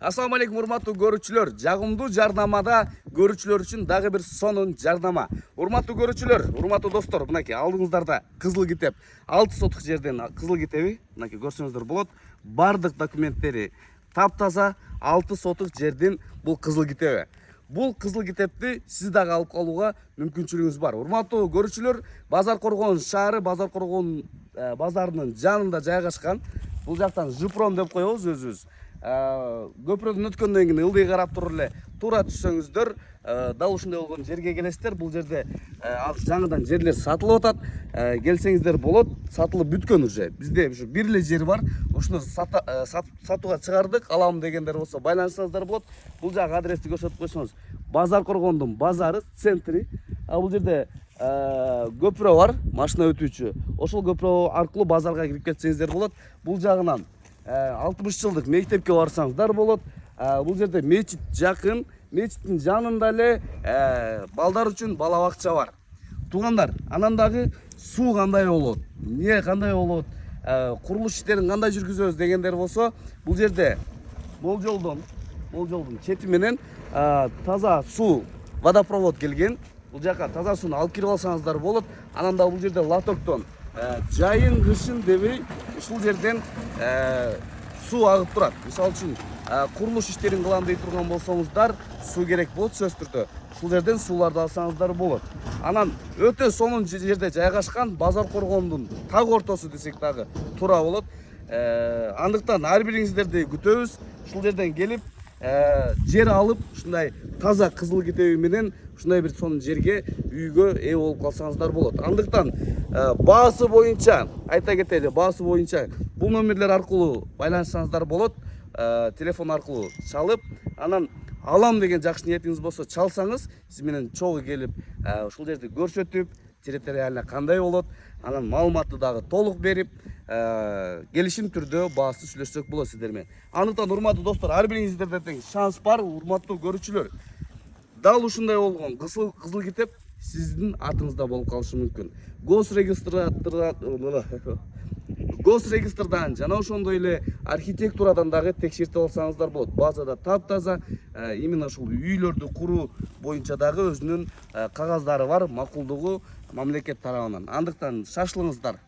Assalamu алейкум, урматтуу көрүүчүлөр. Жагымдуу жарнамада көрүүчүлөр үчүн дагы бир сонун жарнама. Урматтуу көрүүчүлөр, урматтуу достор, мынакей алдыңыздарда кызыл китеп 6 сотук жерден кызыл китеби, мынакей көрсөңүздөр болот. Бардык документтери таптаза 6 сотук жерден бул кызыл китеби. Бул кызыл китепти сиз дагы алып калууга мүмкүнчүлүгүңүз бар. Урматтуу көрүүчүлөр, Базар Коргон шаары, Базар Коргон базарынын жанында жайгашкан. Бул жактан Жупром деп коебуз өзүбүз. Көпүрөдөн өткөндөн кийин ылдый карап туруп эле туура түшсөңүздөр дал ушундай болгон жерге келесиздер. Бул жерде жаңыдан жерлер сатылып атат. Келсеңиздер болот. Сатылып бүткөн уже. Бизде ушу бир эле жер бар. Ошону сатууга чыгардык. Алам дегендер болсо байланышсаңыздар болот. Бул жак адрести көрсөтүп койсоңуз, Базар Коргондун базары, центри. Бул жерде көпүрө бар, машина өтүүчү. Ошол көпүрө аркылуу базарга кирип кетсеңиздер болот. Бул жагынан 60 жылдык мектепке барсаңыздар болот. Бул жерде мечит жакын. Мечиттин жанында эле балдар үчүн бала бакча бар. Туугандар, анан дагы суу кандай болот? Эмне кандай болот? Курулуш иштерин кандай жүргүзөбүз дегендер болсо, бул жерде болжолдон чети менен таза суу, водопровод келген. Бул жака таза сууну алып кирип алсаңыздар болот. Анан да бул жерде лотоктон жайын кышын дебей ушул жерден суу агып турат. Мисалы үчүн курулуш иштерин кылам дей турган болсоңуздар, суу керек болот сөзсүз түрдө. Ушул жерден сууларды алсаңыздар болот. Анан өтө сонун жерде жайгашкан, Базар Коргондун так ортосу десек дагы туура болот. Андыктан ар бириңиздерди күтөбүз. Ушул жерден келип жер алып, ушундай таза кызыл китеби менен ушундай бир сонун жерге, үйгө ээ болуп калсаңыздар болот. Андыктан баасы боюнча, айта кетели, баасы боюнча бул номерлер аркылуу байланышсаңыздар болот. Телефон аркылуу чалып, анан алам деген жакшы ниетиңиз болсо чалсаңыз, сиз менен чогуу келип, ушул жерди көрсөтүп, территориально кандай болот, анан маалыматты дагы толук берип, келишим түрдө баасы сүйлөшсөк болот сиздер менен. Андыктан урматтуу достор, ар бириңиздерде тең шанс бар, урматтуу көрүүчүлөр. Дал ушундай болгон кызыл китеп сиздин атыңызда болуп калышы мүмкүн. Госрегистрдан жана ошондой эле архитектурадан дагы текшертип алсаңыздар болот. Базада таптаза, именно ушул үйлөрдү куруу боюнча дагы өзүнүн кагаздары бар, макулдугу мамлекет тарабынан. Андыктан шашылыңыздар.